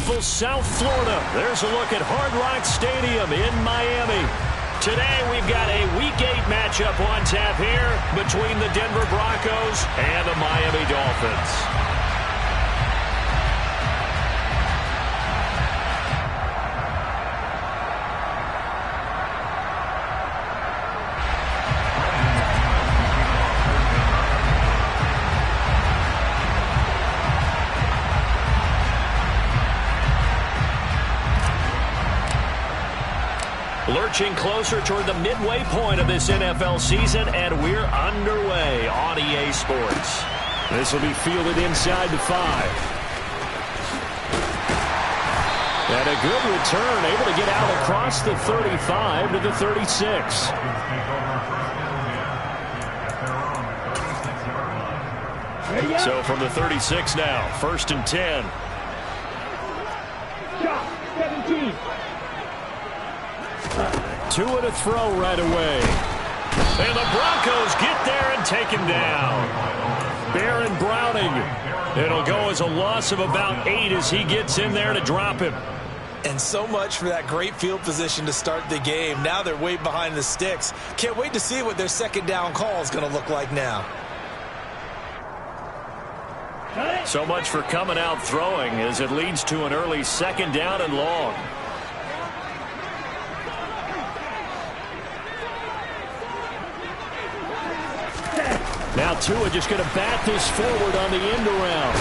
beautiful South Florida. There's a look at Hard Rock Stadium in Miami. Today we've got a Week 8 matchup on tap here between the Denver Broncos and the Miami Dolphins. Lurching closer toward the midway point of this NFL season, and we're underway on EA Sports. This will be fielded inside the 5. And a good return, able to get out across the 35 to the 36. So from the 36 now, 1st and 10. 17. 2 and a throw right away. And the Broncos get there and take him down. Baron Browning. It'll go as a loss of about 8 as he gets in there to drop him. And so much for that great field position to start the game. Now they're way behind the sticks. Can't wait to see what their second down call is going to look like now. So much for coming out throwing as it leads to an early 2nd down and long. Now Tua just going to bat this forward on the end around.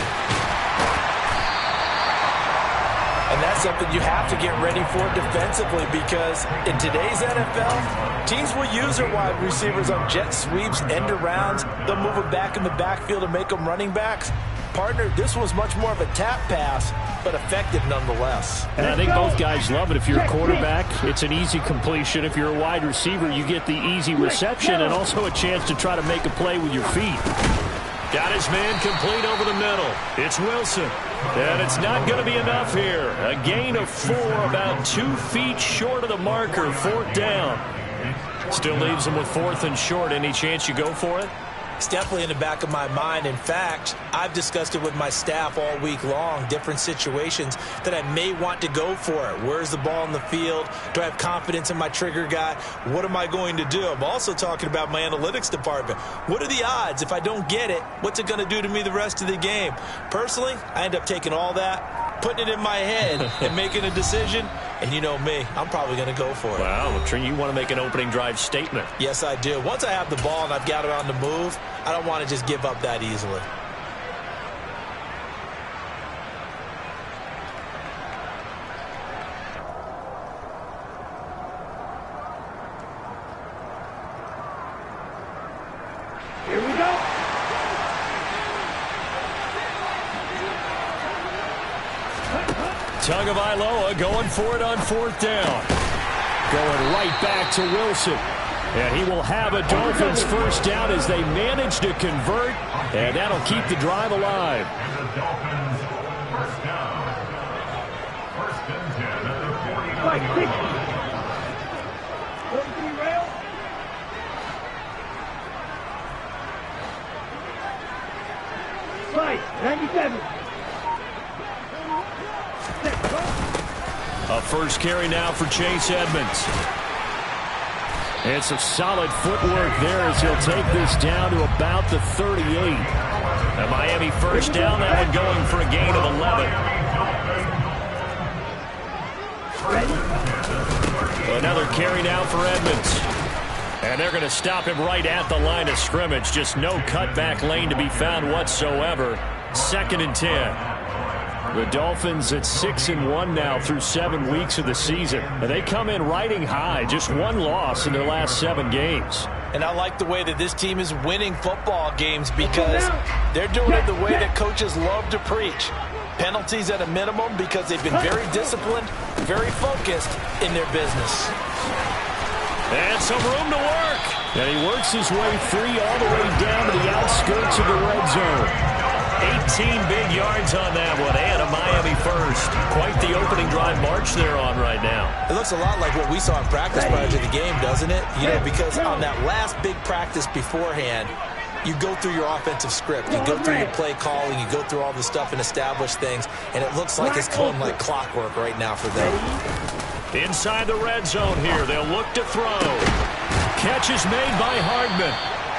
And that's something you have to get ready for defensively, because in today's NFL, teams will use their wide receivers on jet sweeps, end arounds. They'll move them back in the backfield and make them running backs. Partner, this was much more of a tap pass, but effective nonetheless. And I think both guys love it. If you're a quarterback, it's an easy completion. If you're a wide receiver, you get the easy reception and also a chance to try to make a play with your feet. Got his man complete over the middle. It's Wilson. And it's not going to be enough here. A gain of 4, about 2 feet short of the marker, 4th down. Still leaves him with 4th and short. Any chance you go for it? It's definitely in the back of my mind. In fact, I've discussed it with my staff all week long, different situations that I may want to go for it. Where's the ball in the field? Do I have confidence in my trigger guy? What am I going to do? I'm also talking about my analytics department. What are the odds? If I don't get it, what's it going to do to me the rest of the game? Personally, I end up taking all that, putting it in my head, and making a decision. And you know me, I'm probably going to go for it. Wow, Trent, you want to make an opening drive statement. Yes, I do. Once I have the ball and I've got it on the move, I don't want to just give up that easily. Here we go. Tagovailoa going for it on 4th down. Going right back to Wilson. And he will have a Dolphins 1st down as they manage to convert. And that'll keep the drive alive. And the Dolphins 1st down. 1st and 10 at the 49. Right, 97. A 1st carry now for Chase Edmonds. It's a solid footwork there as he'll take this down to about the 38. A Miami 1st down, that one going for a gain of 11. Another carry now for Edmonds. And they're going to stop him right at the line of scrimmage. Just no cutback lane to be found whatsoever. 2nd and 10. The Dolphins at 6-1 now through 7 weeks of the season. And they come in riding high, just 1 loss in their last 7 games. And I like the way that this team is winning football games, because they're doing it the way that coaches love to preach. Penalties at a minimum, because they've been very disciplined, very focused in their business. And some room to work. And he works his way free all the way down to the outskirts of the red zone. 18 big yards on that one, and a Miami 1st. Quite the opening drive march they're on right now. It looks a lot like what we saw in practice prior to the game, doesn't it? You know, because on that last big practice beforehand, you go through your offensive script. You go through your play calling. You go through all the stuff and establish things. And it looks like it's going like clockwork right now for them. Inside the red zone here. They'll look to throw. Catch is made by Hardman.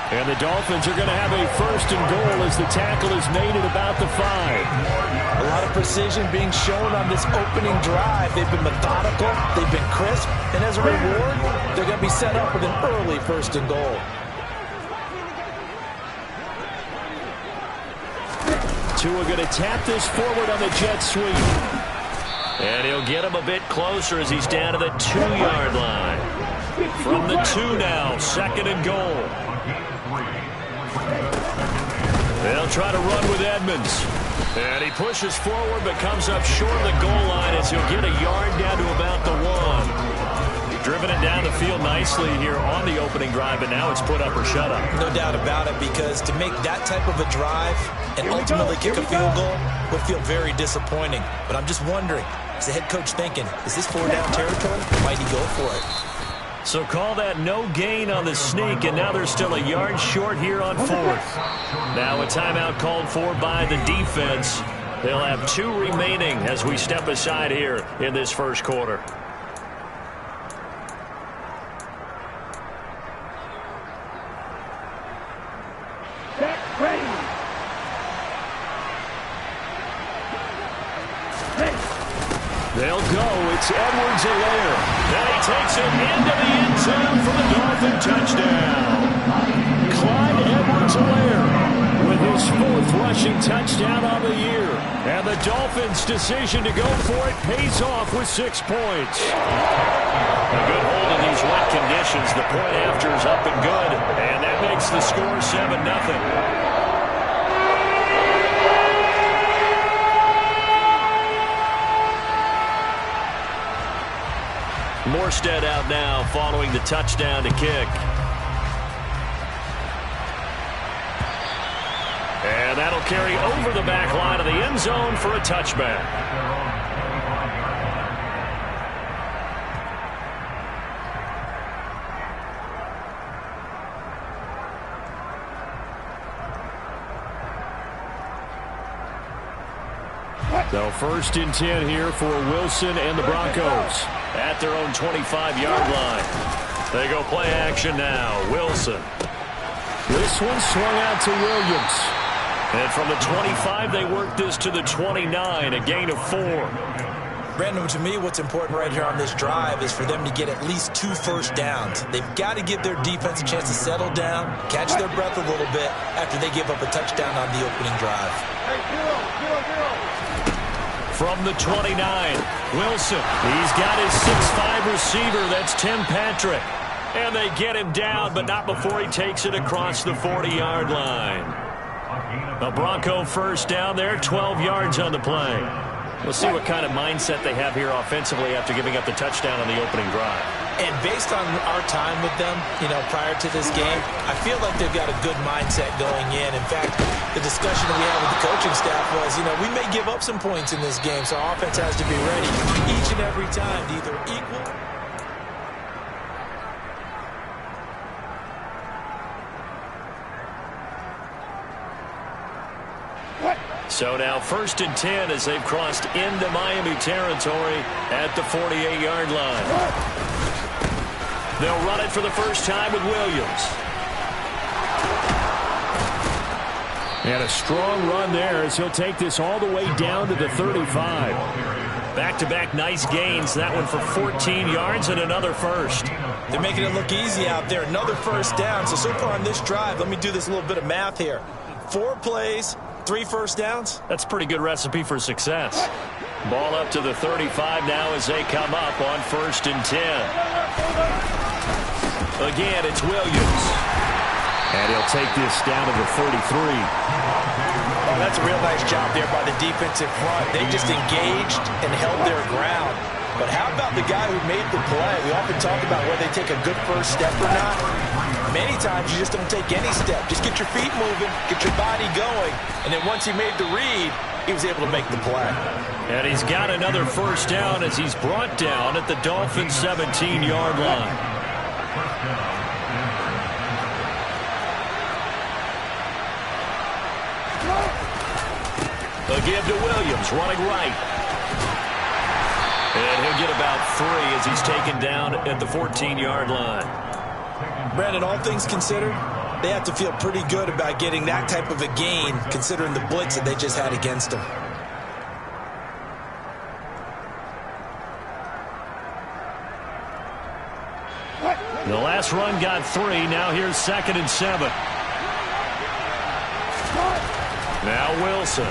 And the Dolphins are going to have a 1st and goal as the tackle is made at about the 5. A lot of precision being shown on this opening drive. They've been methodical. They've been crisp. And as a reward, they're going to be set up with an early 1st and goal. Tua going to tap this forward on the jet sweep. And he'll get him a bit closer as he's down to the 2-yard line. From the 2 now, 2nd and goal. They'll try to run with Edmonds. And he pushes forward but comes up short of the goal line as he'll get a yard down to about the 1. Driven it down the field nicely here on the opening drive, and now it's put up or shut up. No doubt about it, because to make that type of a drive and ultimately kick a field goal would feel very disappointing. But I'm just wondering, is the head coach thinking, is this 4-down territory? Might he go for it? So call that no gain on the sneak, and now they're still a yard short here on 4th. Now a timeout called for by the defense. They'll have 2 remaining as we step aside here in this 1st quarter. They'll go. It's Edwards-Helaire. And he takes it into the end zone for the Dolphin touchdown. Clyde Edwards-Helaire with his 4th rushing touchdown on the year. And the Dolphins' decision to go for it pays off with 6 points. A good hold in these wet conditions. The point after is up and good. And that makes the score 7-0. Morstead out now following the touchdown to kick. And that'll carry over the back line of the end zone for a touchback. So 1st and 10 here for Wilson and the Broncos at their own 25-yard line. They go play action now. Wilson. This one swung out to Williams. And from the 25, they work this to the 29, a gain of 4. Brandon, to me, what's important right here on this drive is for them to get at least 2 first downs. They've got to give their defense a chance to settle down, catch their breath a little bit after they give up a touchdown on the opening drive. From the 29, Wilson. He's got his 6'5 receiver. That's Tim Patrick. And they get him down, but not before he takes it across the 40-yard line. A Bronco first down there, 12 yards on the play. We'll see what kind of mindset they have here offensively after giving up the touchdown on the opening drive. And based on our time with them, prior to this game, I feel like they've got a good mindset going in. In fact, the discussion we had with the coaching staff was, we may give up some points in this game, so our offense has to be ready each and every time to either equal. So now 1st and 10 as they've crossed into Miami territory at the 48-yard line. They'll run it for the first time with Williams. And a strong run there as he'll take this all the way down to the 35. Back-to-back nice gains. That one for 14 yards and another first. They're making it look easy out there. Another first down. So far on this drive, let me do this little bit of math here. 4 plays, 3 first downs. That's a pretty good recipe for success. Ball up to the 35 now as they come up on 1st and 10. Again, it's Williams. And he'll take this down to the 33. Oh, that's a real nice job there by the defensive front. They just engaged and held their ground. But how about the guy who made the play? We often talk about whether they take a good first step or not. Many times you just don't take any step. Just get your feet moving, get your body going. And then once he made the read, he was able to make the play. And he's got another first down as he's brought down at the Dolphins' 17-yard line. A give to Williams, running right. And he'll get about 3 as he's taken down at the 14-yard line. Brandon, all things considered, they have to feel pretty good about getting that type of a gain, considering the blitz that they just had against them. The last run got 3. Now here's 2nd and 7. Now Wilson.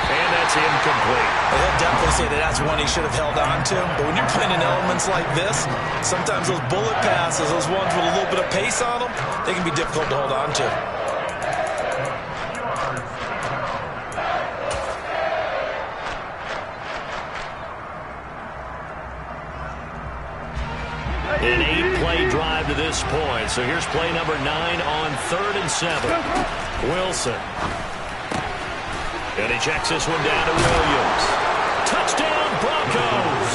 And that's incomplete. Well, he'll definitely say that that's one he should have held on to. But when you're playing in elements like this, sometimes those bullet passes, those ones with a little bit of pace on them, they can be difficult to hold on to. An 8-play drive to this point. So here's play number 9 on 3rd and 7. Wilson. And he checks this one down to Williams. Touchdown, Broncos!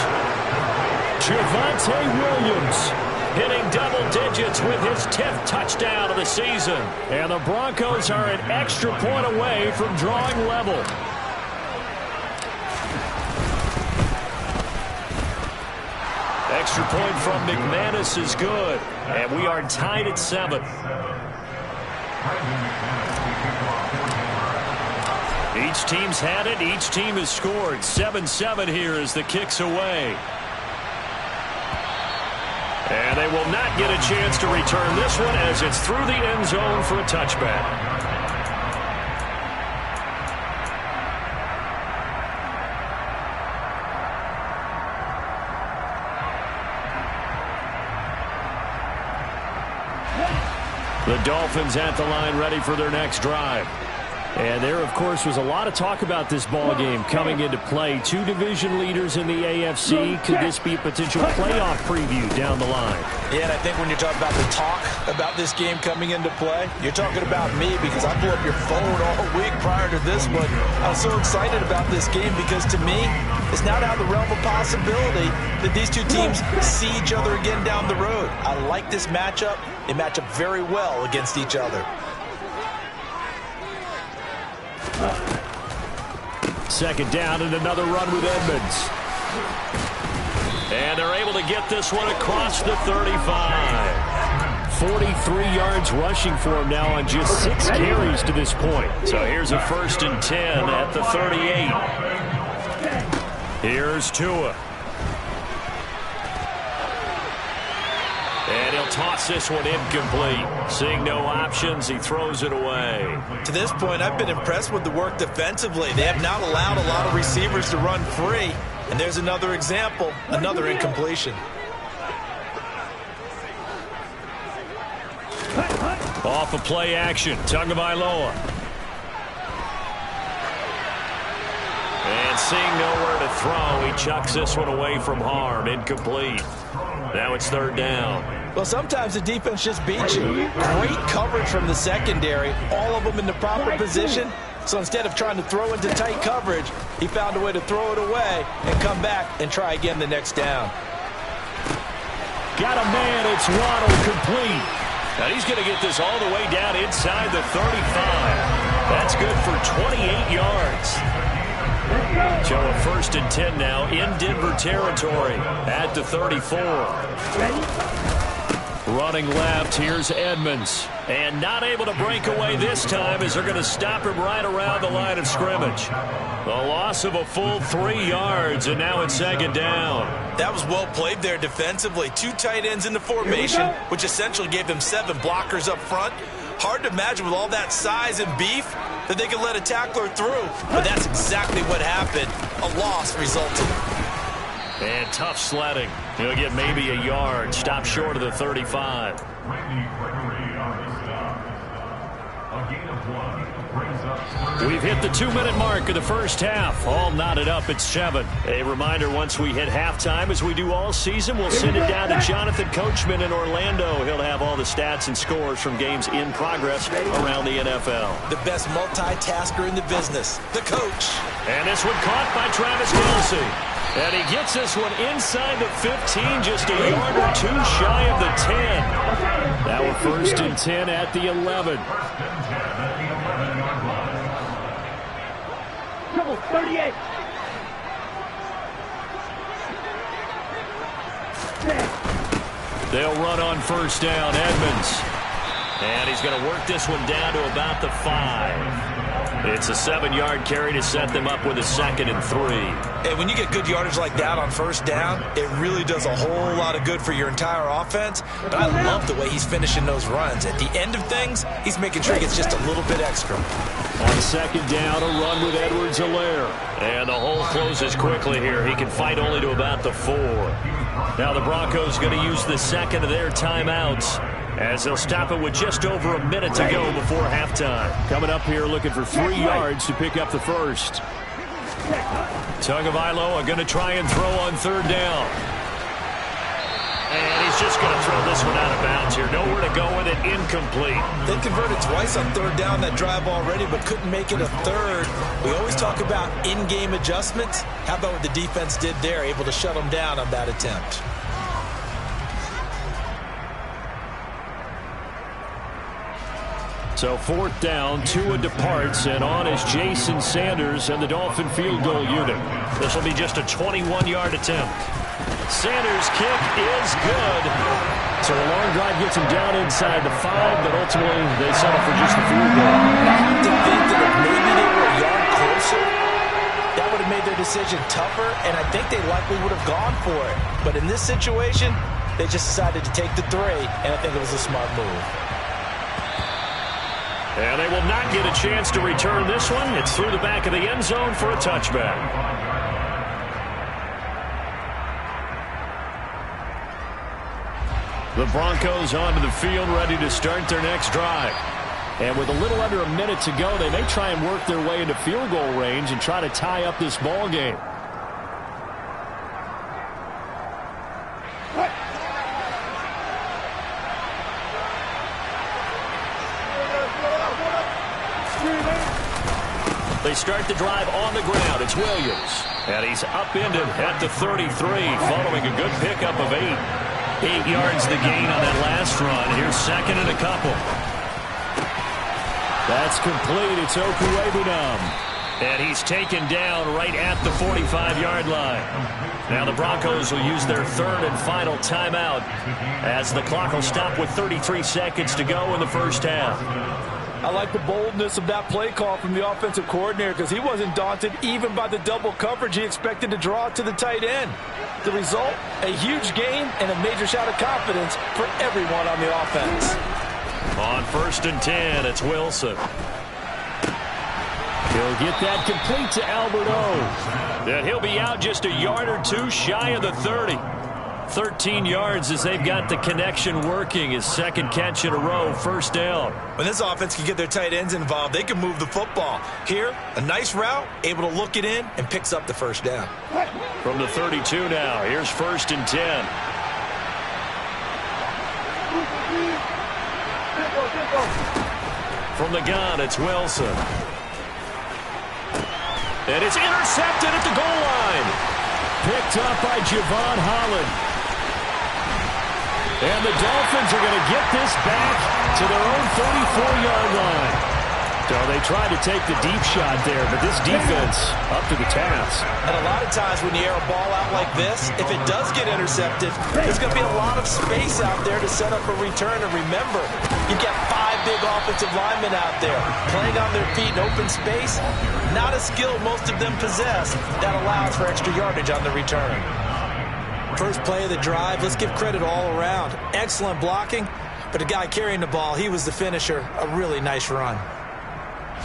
Javonte Williams hitting double digits with his 10th touchdown of the season. And the Broncos are an extra point away from drawing level. Extra point from McManus is good. And we are tied at 7. Each team's had it. Each team has scored. 7-7 here as the kick's away. And they will not get a chance to return this one as it's through the end zone for a touchback. The Dolphins at the line ready for their next drive. And there, of course, was a lot of talk about this ball game coming into play. 2 division leaders in the AFC. Could this be a potential playoff preview down the line? Yeah, and I think when you're talking about the talk about this game coming into play, you're talking about me because I blew up your phone all week prior to this one. I was so excited about this game because to me, it's not out of the realm of possibility that these 2 teams see each other again down the road. I like this matchup. They match up very well against each other. 2nd down and another run with Edmonds. And they're able to get this one across the 35. 43 yards rushing for him now on just 6 carries to this point. So here's a 1st and 10 at the 38. Here's Tua. And he'll toss this one incomplete. Seeing no options, he throws it away. To this point, I've been impressed with the work defensively. They have not allowed a lot of receivers to run free. And there's another example, another incompletion. Off of play action, Tagovailoa. And seeing nowhere to throw, he chucks this one away from harm. Incomplete. Now it's 3rd down. Well, sometimes the defense just beats you. Great coverage from the secondary, all of them in the proper position. So instead of trying to throw into tight coverage, he found a way to throw it away and come back and try again the next down. Got a man, it's Waddle, complete. Now he's going to get this all the way down inside the 35. That's good for 28 yards. So a 1st and 10 now in Denver territory at the 34. Running left, here's Edmonds. And not able to break away this time as they're going to stop him right around the line of scrimmage. The loss of a full 3 yards, and now it's 2nd down. That was well played there defensively. 2 tight ends in the formation, which essentially gave them 7 blockers up front. Hard to imagine with all that size and beef that they could let a tackler through. But that's exactly what happened. A loss resulted. And tough sledding. He'll get maybe a yard. Stop short of the 35. We've hit the 2-minute mark of the first half. All knotted up at 7. A reminder, once we hit halftime, as we do all season, we'll send it down to Jonathan Coachman in Orlando. He'll have all the stats and scores from games in progress around the NFL. The best multitasker in the business, the coach. And this one caught by Travis Kelce. And he gets this one inside the 15, just a yard or 2 shy of the 10. Now a 1st and 10 at the 11. 38. They'll run on first down. Edmonds. And he's going to work this one down to about the 5. It's a 7-yard carry to set them up with a 2nd and 3. Hey, when you get good yardage like that on first down, it really does a whole lot of good for your entire offense. But I love the way he's finishing those runs. At the end of things, he's making sure he gets just a little bit extra. On 2nd down, a run with Edwards-Helaire. And the hole closes quickly here. He can fight only to about the 4. Now the Broncos going to use the second of their timeouts, as they'll stop it with just over a minute to go before halftime. Coming up here looking for 3 yards to pick up the first. Tagovailoa are going to try and throw on 3rd down. And he's just going to throw this one out of bounds here. Nowhere to go with it. Incomplete. They converted twice on 3rd down that drive already, but couldn't make it a 3rd. We always talk about in-game adjustments. How about what the defense did there, able to shut them down on that attempt? So 4th down, Tua departs, and on is Jason Sanders and the Dolphin field goal unit. This will be just a 21-yard attempt. Sanders' kick is good. So a long drive gets him down inside the 5, but ultimately they settle for just the field goal. I have to think that if maybe they were a yard closer, that would have made their decision tougher, and I think they likely would have gone for it. But in this situation, they just decided to take the 3, and I think it was a smart move. And they will not get a chance to return this one. It's through the back of the end zone for a touchback. The Broncos onto the field, ready to start their next drive. And with a little under a minute to go, they may try and work their way into field goal range and try to tie up this ball game. They start the drive on the ground. It's Williams. And he's upended at the 33, following a good pickup of 8. 8 yards the gain on that last run. Here's 2nd and a couple. That's complete. It's Okuwebunam. And he's taken down right at the 45-yard line. Now the Broncos will use their 3rd and final timeout, as the clock will stop with 33 seconds to go in the first half. I like the boldness of that play call from the offensive coordinator, because he wasn't daunted even by the double coverage he expected to draw to the tight end. The result, a huge gain and a major shout of confidence for everyone on the offense. On 1st and 10, it's Wilson. He'll get that complete to Albert O. And he'll be out just a yard or 2 shy of the 30. 13 yards as they've got the connection working. His 2nd catch in a row, 1st down. When this offense can get their tight ends involved, they can move the football. Here, a nice route, able to look it in, and picks up the 1st down. From the 32 now, here's 1st and 10. From the gun, it's Wilson. And it's intercepted at the goal line. Picked up by Javon Holland. And the Dolphins are going to get this back to their own 34-yard line. So they tried to take the deep shot there, but this defense up to the task. And a lot of times when you air a ball out like this, if it does get intercepted, there's going to be a lot of space out there to set up a return. And remember, you've got 5 big offensive linemen out there playing on their feet in open space. Not a skill most of them possess that allows for extra yardage on the return. First play of the drive, let's give credit all around. Excellent blocking, but the guy carrying the ball, he was the finisher. A really nice run.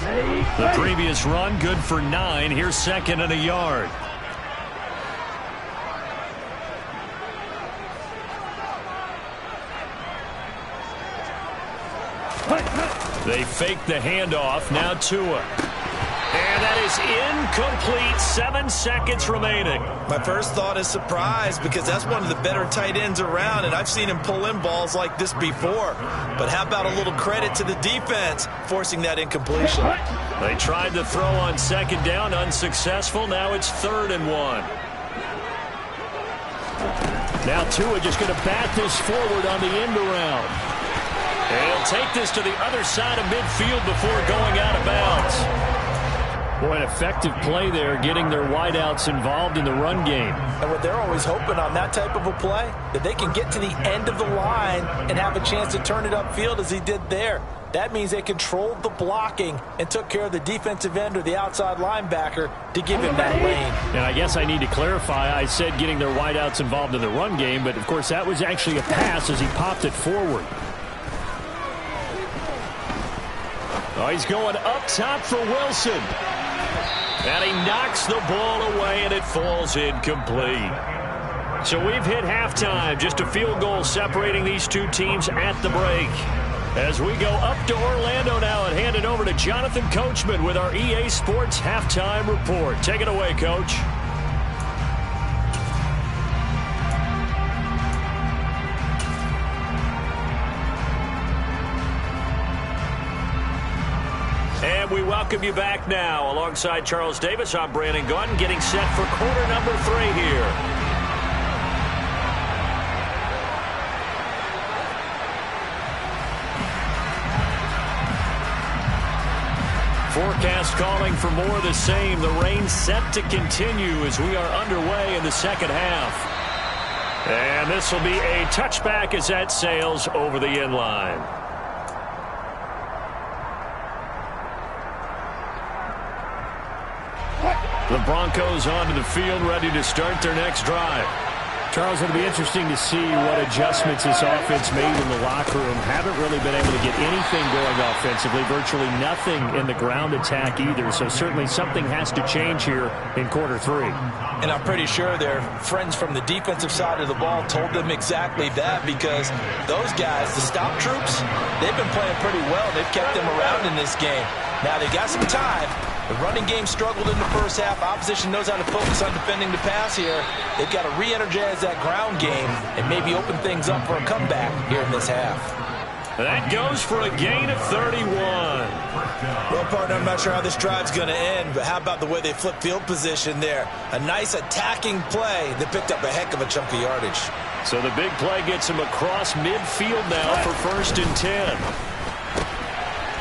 The previous run, good for 9. Here's 2nd and a yard. They fake the handoff. Now Tua. And that is incomplete. 7 seconds remaining. My first thought is surprise, because that's one of the better tight ends around, and I've seen him pull in balls like this before. But how about a little credit to the defense forcing that incompletion? They tried to throw on 2nd down, unsuccessful. Now it's 3rd and 1. Now Tua just going to bat this forward on the end around. And he'll take this to the other side of midfield before going out of bounds. Boy, an effective play there, getting their wideouts involved in the run game. And what they're always hoping on that type of a play, that they can get to the end of the line and have a chance to turn it upfield as he did there. That means they controlled the blocking and took care of the defensive end or the outside linebacker to give him that lane. And I guess I need to clarify, I said getting their wideouts involved in the run game, but of course that was actually a pass as he popped it forward. Oh, he's going up top for Wilson. And he knocks the ball away, and it falls incomplete. So we've hit halftime. Just a field goal separating these two teams at the break. As we go up to Orlando now and hand it over to Jonathan Coachman with our EA Sports Halftime Report. Take it away, Coach. And we welcome you back now. Alongside Charles Davis, I'm Brandon Gaudin, getting set for quarter number 3 here. Forecast calling for more of the same. The rain set to continue as we are underway in the second half. And this will be a touchback as that sails over the end line. The Broncos onto the field, ready to start their next drive. Charles, it'll be interesting to see what adjustments this offense made in the locker room. Haven't really been able to get anything going offensively, virtually nothing in the ground attack either. So certainly something has to change here in quarter 3. And I'm pretty sure their friends from the defensive side of the ball told them exactly that, because those guys, the stop troops, they've been playing pretty well. They've kept them around in this game. Now they got some time. The running game struggled in the first half. Opposition knows how to focus on defending the pass here. They've got to re-energize that ground game and maybe open things up for a comeback here in this half. That goes for a gain of 31. Well, partner, I'm not sure how this drive's going to end, but how about the way they flip field position there? A nice attacking play that picked up a heck of a chunk of yardage. So the big play gets him across midfield now for 1st and 10.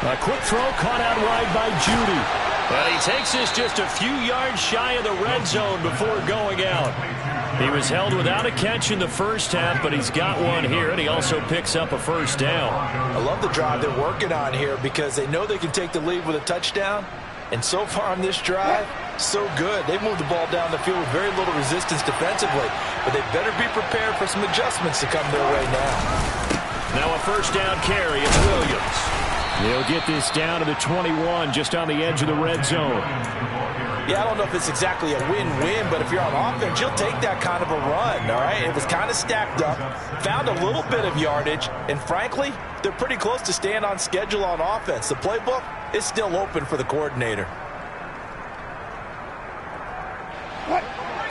A quick throw caught out wide by Judy. And he takes this just a few yards shy of the red zone before going out. He was held without a catch in the first half, but he's got one here, and he also picks up a first down. I love the drive they're working on here because they know they can take the lead with a touchdown. And so far on this drive, so good. They moved the ball down the field with very little resistance defensively, but they better be prepared for some adjustments to come their way now. Now a first down carry. It's Williams. They'll get this down to the 21, just on the edge of the red zone. Yeah, I don't know if it's exactly a win-win, but if you're on offense, you'll take that kind of a run, all right? It was kind of stacked up, found a little bit of yardage, and frankly, they're pretty close to staying on schedule on offense. The playbook is still open for the coordinator.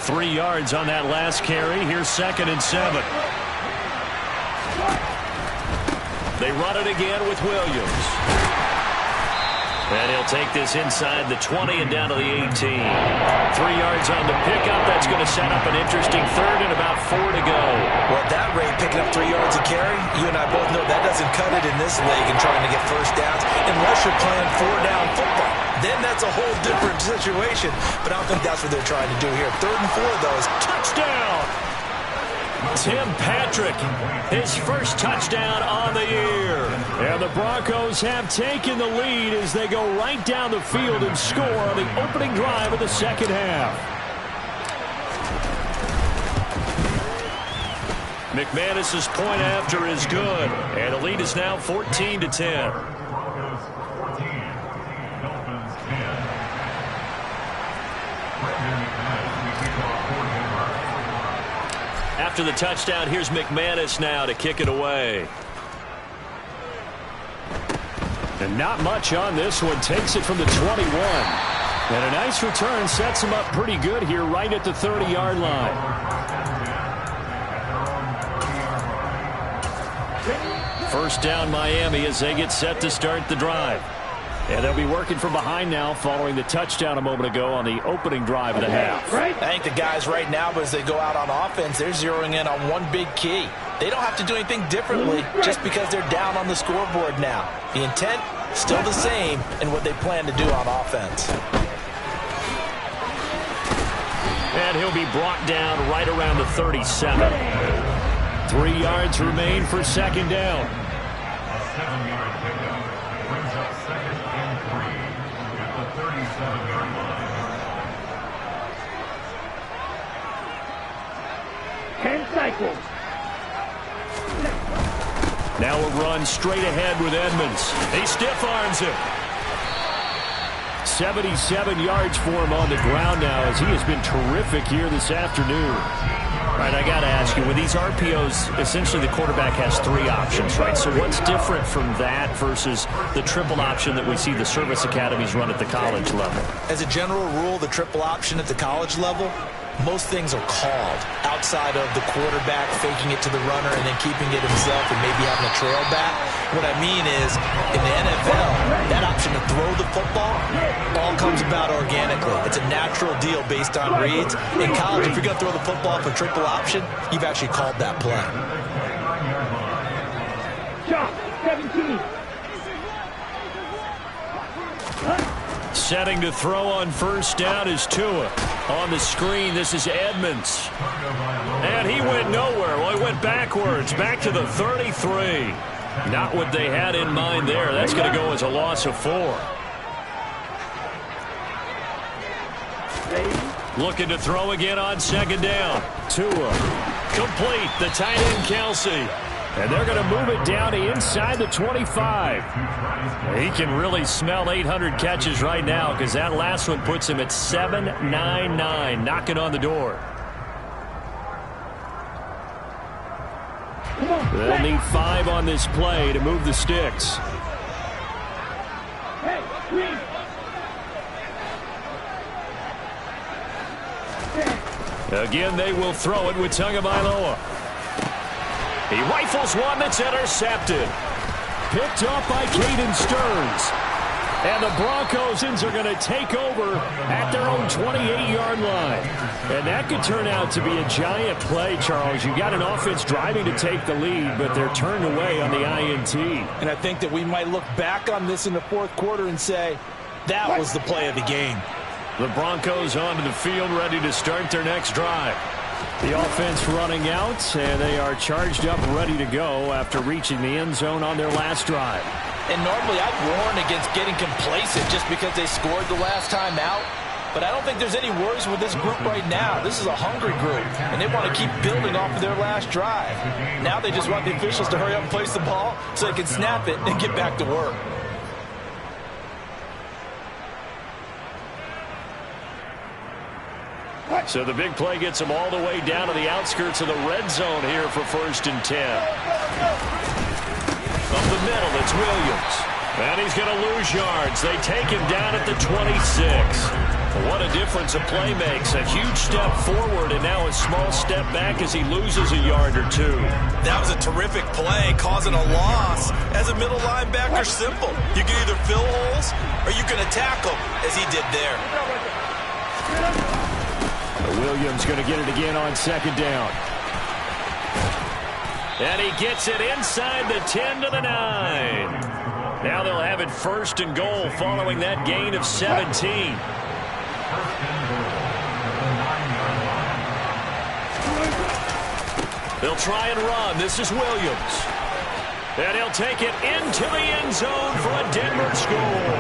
3 yards on that last carry. Here's 2nd and 7. They run it again with Williams. And he'll take this inside the 20 and down to the 18. 3 yards on the pickup. That's going to set up an interesting 3rd and about 4 to go. Well, at that rate, picking up 3 yards a carry, you and I both know that doesn't cut it in this league and trying to get first downs unless you're playing 4-down football. Then that's a whole different situation. But I don't think that's what they're trying to do here. 3rd and 4 of those. Touchdown! Tim Patrick, his first touchdown on the year. And the Broncos have taken the lead as they go right down the field and score on the opening drive of the second half. McManus's point after is good, and the lead is now 14-10. After the touchdown, here's McManus now to kick it away. And not much on this one. Takes it from the 21. And a nice return sets him up pretty good here right at the 30-yard line. First down Miami as they get set to start the drive. And they'll be working from behind now following the touchdown a moment ago on the opening drive of the half. I think the guys right now, as they go out on offense, they're zeroing in on one big key. They don't have to do anything differently just because they're down on the scoreboard now. The intent, still the same in what they plan to do on offense. And he'll be brought down right around the 37. 3 yards remain for second down. A 7-yard pickup brings up second and 3 at the 37-yard line. 10 cycles. Now a run straight ahead with Edmonds. He stiff arms it. 77 yards for him on the ground now as he has been terrific here this afternoon. All right, I got to ask you, with these RPOs, essentially the quarterback has 3 options, right? So what's different from that versus the triple option that we see the service academies run at the college level? As a general rule, the triple option at the college level, most things are called outside of the quarterback faking it to the runner and then keeping it himself and maybe having a trail back. What I mean is, in the NFL, that option to throw the football all comes about organically. It's a natural deal based on reads. In college, if you're going to throw the football for triple option, you've actually called that play. Shot, 17. Setting to throw on first down is Tua. On the screen, this is Edmonds. And he went nowhere. Well, he went backwards, back to the 33. Not what they had in mind there. That's going to go as a loss of 4. Looking to throw again on second down. Tua. Complete. The tight end, Kelce. And they're going to move it down to inside the 25. He can really smell 800 catches right now because that last one puts him at 799, knocking on the door. They'll need 5 on this play to move the sticks. Again, they will throw it with Tagovailoa. He rifles one that's intercepted. Picked off by Caden Stearns. And the Broncos are going to take over at their own 28-yard line. And that could turn out to be a giant play, Charles. You got an offense driving to take the lead, but they're turned away on the INT. And I think that we might look back on this in the fourth quarter and say, that was the play of the game. The Broncos onto the field, ready to start their next drive. The offense running out, and they are charged up, ready to go after reaching the end zone on their last drive. And normally I'd warn against getting complacent just because they scored the last time out. But I don't think there's any worries with this group right now. This is a hungry group, and they want to keep building off of their last drive. Now they just want the officials to hurry up and place the ball so they can snap it and get back to work. So the big play gets them all the way down to the outskirts of the red zone here for 1st and 10. Up the middle, it's Williams. And he's going to lose yards. They take him down at the 26. What a difference a play makes. A huge step forward and now a small step back as he loses a yard or 2. That was a terrific play, causing a loss. As a middle linebacker, simple. You can either fill holes or you can attack them, as he did there. Williams going to get it again on second down. And he gets it inside the 10 to the 9. Now they'll have it 1st and goal following that gain of 17. They'll try and run. This is Williams. And he'll take it into the end zone for a Denver score.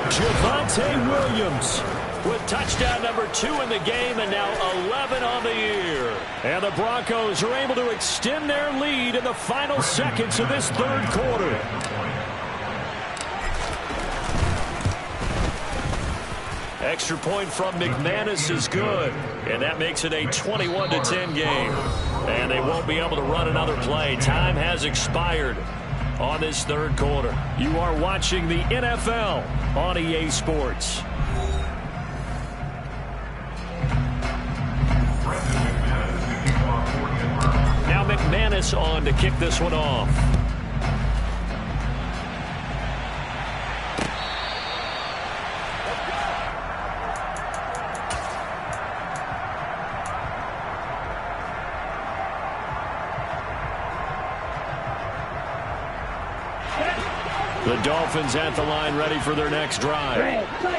Javonte Williams with touchdown number 2 in the game and now 11 on the year. And the Broncos are able to extend their lead in the final seconds of this 3rd quarter. Extra point from McManus is good, and that makes it a 21-10 game. And they won't be able to run another play. Time has expired on this 3rd quarter. You are watching the NFL on EA Sports. Now McManus on to kick this one off. The Dolphins at the line ready for their next drive.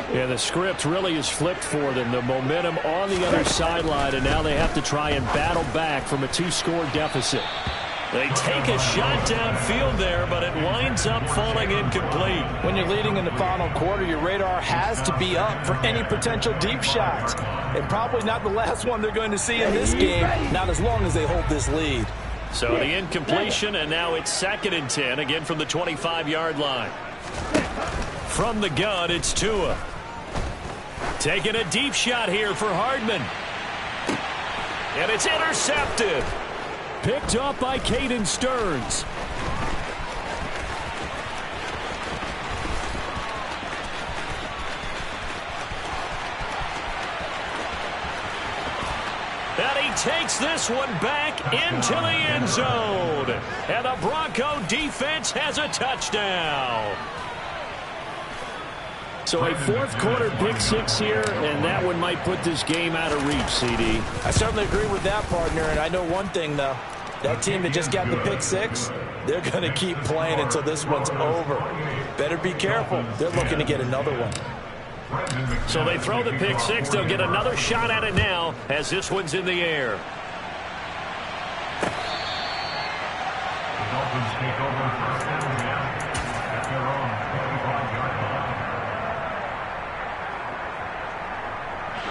And the script really is flipped for them. The momentum on the other sideline, and now they have to try and battle back from a 2-score deficit. They take a shot downfield there, but it winds up falling incomplete. When you're leading in the final quarter, your radar has to be up for any potential deep shots. And probably not the last one they're going to see in this game, not as long as they hold this lead. So the incompletion, and now it's 2nd and 10, again from the 25-yard line. From the gun, it's Tua. Taking a deep shot here for Hardman. And it's intercepted. Picked up by Caden Stearns. And he takes this one back into the end zone. And the Bronco defense has a touchdown. So a 4th-quarter pick-6 here, and that one might put this game out of reach, CD. I certainly agree with that, partner, and I know one thing, though. That team that just got the pick-6, they're going to keep playing until this one's over. Better be careful. They're looking to get another one. So they throw the pick-6. They'll get another shot at it now as this one's in the air. The Dolphins take over 1st and 10 at their own 55-yard line.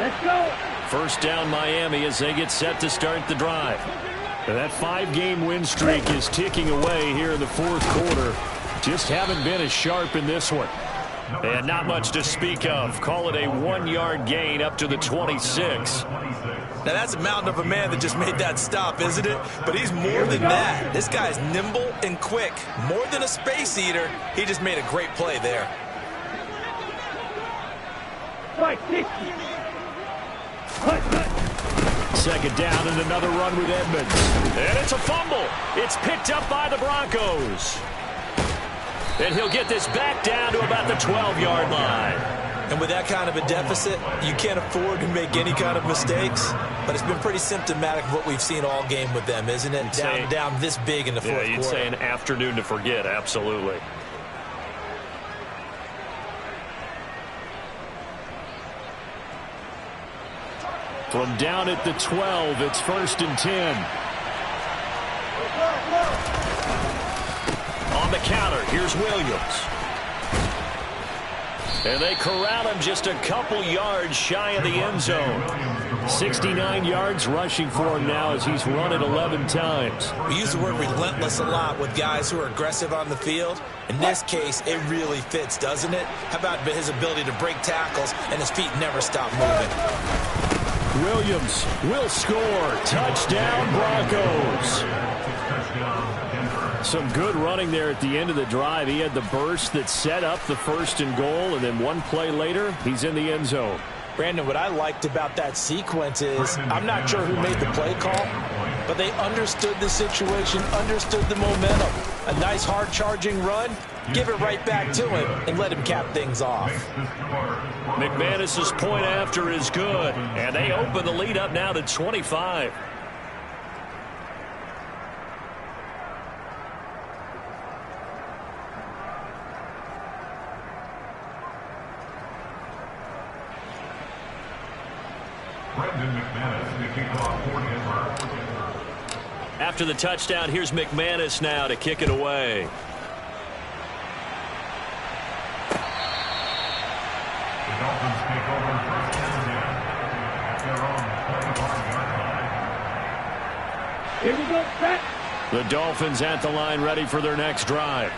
Let's go. First down Miami as they get set to start the drive. And that 5-game win streak is ticking away here in the 4th quarter. Just haven't been as sharp in this one. And not much to speak of. Call it a 1-yard gain up to the 26. Now that's a mountain of a man that just made that stop, isn't it? But he's more than that. This guy's nimble and quick. More than a space eater. He just made a great play there. 560. 2nd down and another run with Edmonds. And it's a fumble. It's picked up by the Broncos. And he'll get this back down to about the 12-yard line. And with that kind of a deficit, you can't afford to make any kind of mistakes. But it's been pretty symptomatic of what we've seen all game with them, isn't it? Down this big in the 4th quarter. Yeah, you'd say an afternoon to forget, absolutely. From down at the 12, it's 1st and 10. On the counter, here's Williams. And they corral him just a couple yards shy of the end zone. 69 yards rushing for him now as he's run it 11 times. We use the word relentless a lot with guys who are aggressive on the field. In this case, it really fits, doesn't it? How about his ability to break tackles and his feet never stop moving? Williams will score. Touchdown, Broncos. Some good running there at the end of the drive. He had the burst that set up the 1st and goal, and then one play later, he's in the end zone. Brandon, what I liked about that sequence is I'm not sure who made the play call, but they understood the situation, understood the momentum. A nice hard-charging run, give it right back to him, and let him cap things off. McManus's point after is good, and they open the lead up now to 25. After the touchdown, here's McManus now to kick it away. The Dolphins take over 1st and 10 at their own 45-yard line. Here we go, set. The Dolphins at the line ready for their next drive.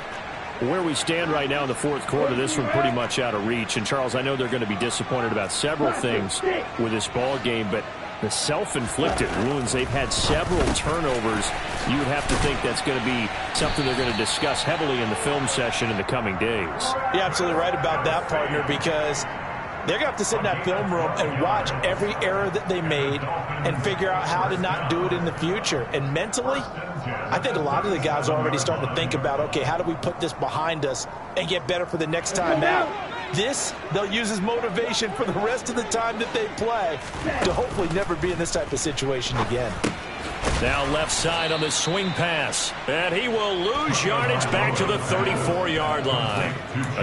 Where we stand right now in the 4th quarter, this one pretty much out of reach. And, Charles, I know they're going to be disappointed about several things with this ball game, but the self-inflicted wounds, they've had several turnovers. You would have to think that's going to be something they're going to discuss heavily in the film session in the coming days. You're absolutely right about that, partner, because they're going to have to sit in that film room and watch every error that they made and figure out how to not do it in the future. And mentally, I think a lot of the guys are already starting to think about, okay, how do we put this behind us and get better for the next time out? This, they'll use as motivation for the rest of the time that they play to hopefully never be in this type of situation again. Now left side on the swing pass. And he will lose yardage back to the 34-yard line.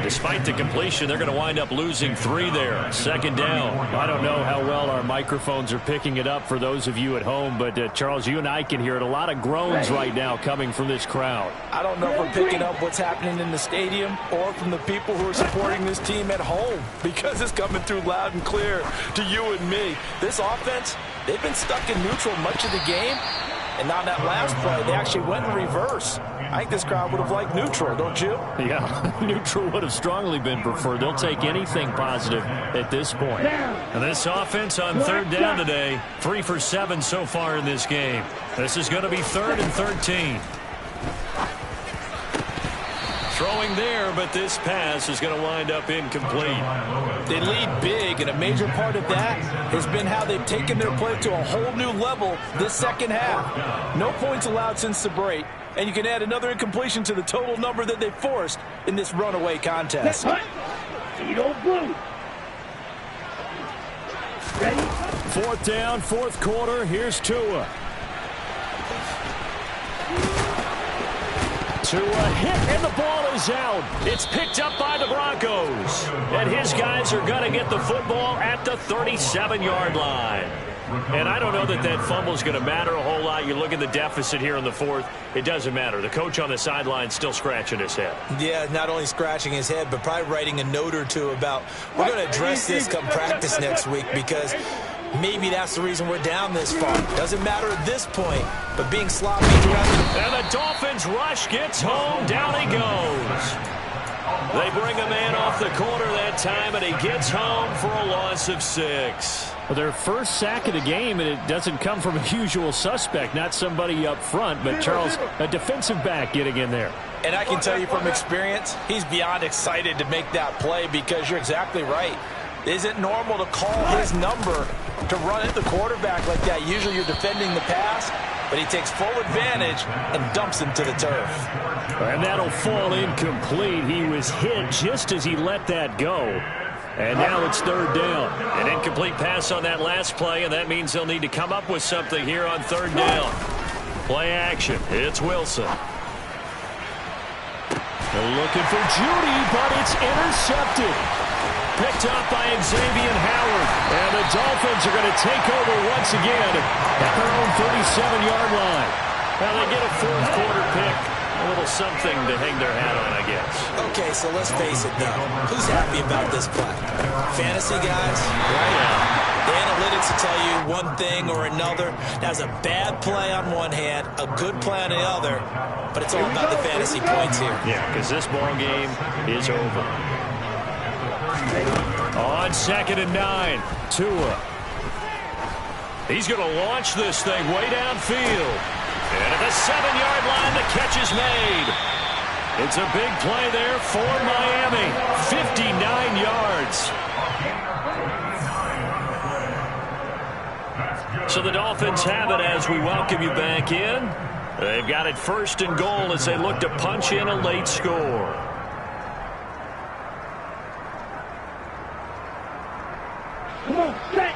Despite the completion, they're going to wind up losing 3 there. Second down. I don't know how well our microphones are picking it up for those of you at home, but Charles, you and I can hear it. A lot of groans right now coming from this crowd. I don't know if we're picking up what's happening in the stadium or from the people who are supporting this team at home, because it's coming through loud and clear to you and me. This offense, they've been stuck in neutral much of the game. And on that last play, they actually went in reverse. I think this crowd would have liked neutral, don't you? Yeah, neutral would have strongly been preferred. They'll take anything positive at this point. And this offense on third down today, 3 for 7 so far in this game. This is going to be 3rd and 13. Throwing there, but this pass is going to wind up incomplete. They lead big, and a major part of that has been how they've taken their play to a whole new level this second half. No points allowed since the break, and you can add another incompletion to the total number that they forced in this runaway contest. Edo blue. Ready? 4th down, 4th quarter. Here's Tua. Tua hit, and the ball is out. It's picked up by the Broncos. And his guys are going to get the football at the 37-yard line. And I don't know that that fumble is going to matter a whole lot. You look at the deficit here in the 4th. It doesn't matter. The coach on the sideline still scratching his head. Yeah, not only scratching his head, but probably writing a note or two about, we're going to address this come practice next week, because maybe that's the reason we're down this far. Doesn't matter at this point, but being sloppy throughout the... And the Dolphins rush gets home. Down he goes. They bring a man off the corner that time, and he gets home for a loss of 6. Well, their first sack of the game, and it doesn't come from a usual suspect, not somebody up front, but Charles, a defensive back getting in there. And I can tell you from experience, he's beyond excited to make that play, because you're exactly right. It isn't normal to call his number to run at the quarterback like that. Usually you're defending the pass, but he takes full advantage and dumps him to the turf. And that'll fall incomplete. He was hit just as he let that go. And now it's 3rd down. An incomplete pass on that last play, and that means they'll need to come up with something here on 3rd down. Play action. It's Wilson. They're looking for Judy, but it's intercepted. Picked up by Xavier Howard. And the Dolphins are going to take over once again at their own 37-yard line. Now they get a 4th quarter pick. A little something to hang their hat on, I guess. Okay, so let's face it, though. Who's happy about this play? Fantasy guys, right? Yeah. The analytics will tell you one thing or another. That's a bad play on one hand, a good play on the other, but it's all about the fantasy points here. Yeah, because this ball game is over. On 2nd and 9, Tua. He's going to launch this thing way downfield. And at the 7-yard line, the catch is made. It's a big play there for Miami. 59 yards. So the Dolphins have it as we welcome you back in. They've got it 1st and goal as they look to punch in a late score. Come on, set.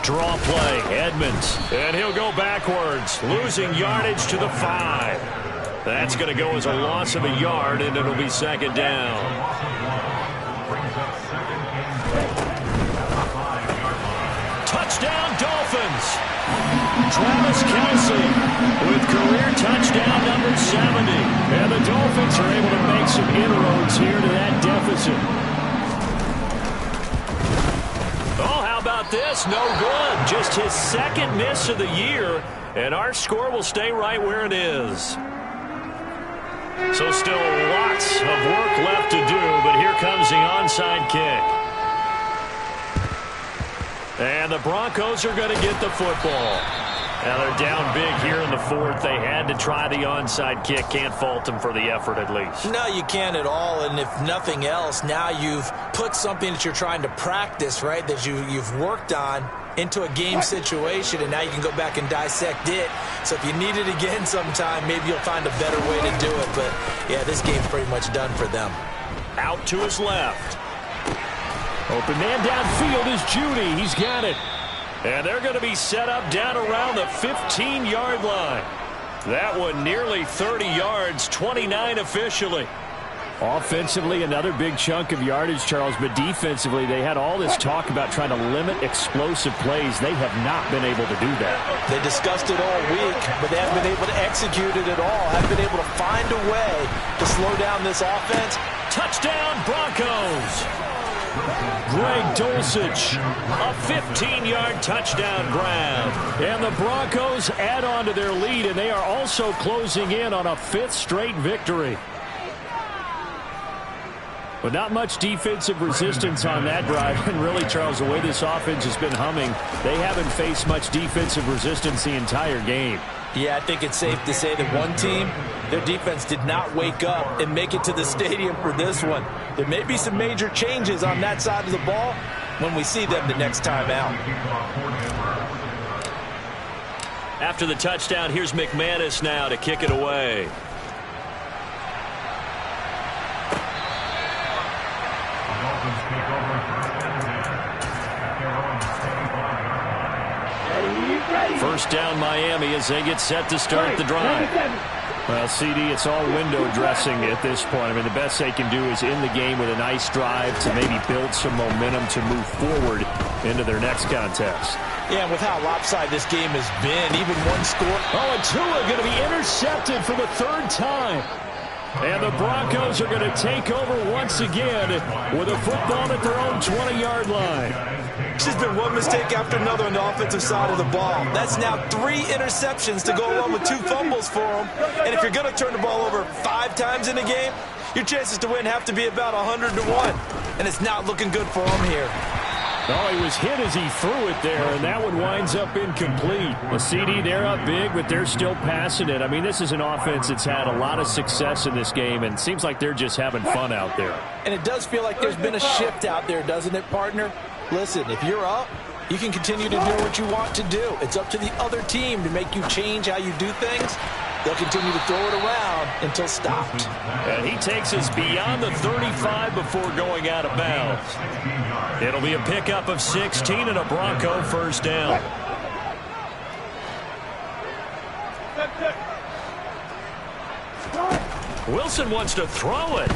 Draw play, Edmonds. And he'll go backwards, losing yardage to the 5. That's going to go as a loss of a yard, and it'll be 2nd down. Touchdown, Dolphins. Travis Kelce with career touchdown number 70. And the Dolphins are able to make some inroads here to that deficit. Oh, how about this? No good. Just his 2nd miss of the year, and our score will stay right where it is. So still lots of work left to do, but here comes the onside kick. And the Broncos are going to get the football. Now they're down big here in the 4th. They had to try the onside kick. Can't fault them for the effort at least. No, you can't at all. And if nothing else, now you've put something that you're trying to practice, right, that you've worked on into a game situation, and now you can go back and dissect it. So if you need it again sometime, maybe you'll find a better way to do it. But, yeah, this game's pretty much done for them. Out to his left. Open man downfield is Judy. He's got it. And they're going to be set up down around the 15-yard line. That one nearly 30 yards, 29 officially. Offensively, another big chunk of yardage, Charles, but defensively, they had all this talk about trying to limit explosive plays. They have not been able to do that. They discussed it all week, but they haven't been able to execute it at all. Haven't been able to find a way to slow down this offense. Touchdown, Broncos! Greg Dulcich, a 15-yard touchdown grab. And the Broncos add on to their lead, and they are also closing in on a 5th straight victory. But not much defensive resistance on that drive. And really, Charles, the way this offense has been humming, they haven't faced much defensive resistance the entire game. Yeah, I think it's safe to say that one team, their defense did not wake up and make it to the stadium for this one. There may be some major changes on that side of the ball when we see them the next time out. After the touchdown, here's McManus now to kick it away. First down Miami as they get set to start the drive. Well, CD, it's all window dressing at this point. I mean, the best they can do is in the game with a nice drive to maybe build some momentum to move forward into their next contest. Yeah, and with how lopsided this game has been, even one score. Oh, and Tua going to be intercepted for the 3rd time. And the Broncos are going to take over once again with a football at their own 20-yard line. It's just been one mistake after another on the offensive side of the ball. That's now 3 interceptions to go along with 2 fumbles for them. And if you're going to turn the ball over 5 times in a game, your chances to win have to be about 100 to 1. And it's not looking good for them here. Oh, he was hit as he threw it there, and that one winds up incomplete. The CD, they're up big, but they're still passing it. I mean, this is an offense that's had a lot of success in this game, and it seems like they're just having fun out there. And it does feel like there's been a shift out there, doesn't it, partner? Listen, if you're up, you can continue to do what you want to do. It's up to the other team to make you change how you do things. They'll continue to throw it around until stopped. And he takes us beyond the 35 before going out of bounds. It'll be a pickup of 16 and a Bronco first down. Wilson wants to throw it.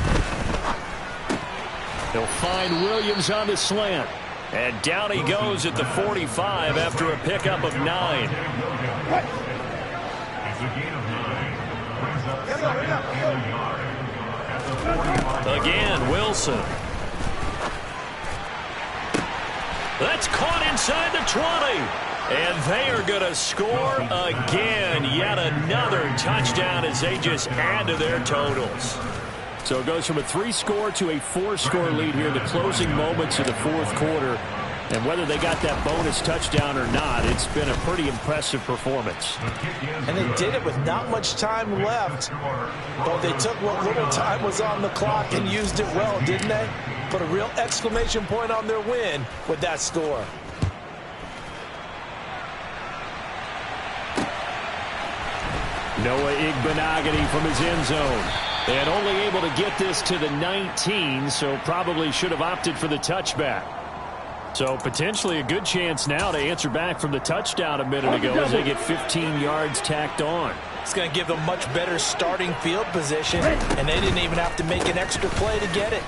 He'll find Williams on the slant. And down he goes at the 45 after a pickup of 9. Again, Wilson. That's caught inside the 20. And they are going to score again. Yet another touchdown as they just add to their totals. So it goes from a 3-score to a 4-score lead here in the closing moments of the 4th quarter. And whether they got that bonus touchdown or not, it's been a pretty impressive performance. And they did it with not much time left. But they took what little time was on the clock and used it well, didn't they? Put a real exclamation point on their win with that score. Noah Igbenogany from his end zone. And only able to get this to the 19, so probably should have opted for the touchback. So potentially a good chance now to answer back from the touchdown a minute ago as they get 15 yards tacked on. It's going to give them much better starting field position, and they didn't even have to make an extra play to get it.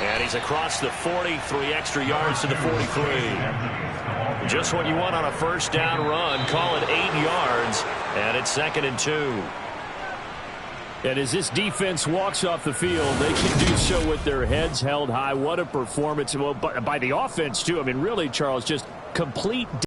And he's across the 40, 3 extra yards to the 43. Just what you want on a first down run. Call it 8 yards, and it's 2nd and 2. And as this defense walks off the field, they can do so with their heads held high. What a performance. Well, by the offense, too. I mean, really, Charles, just complete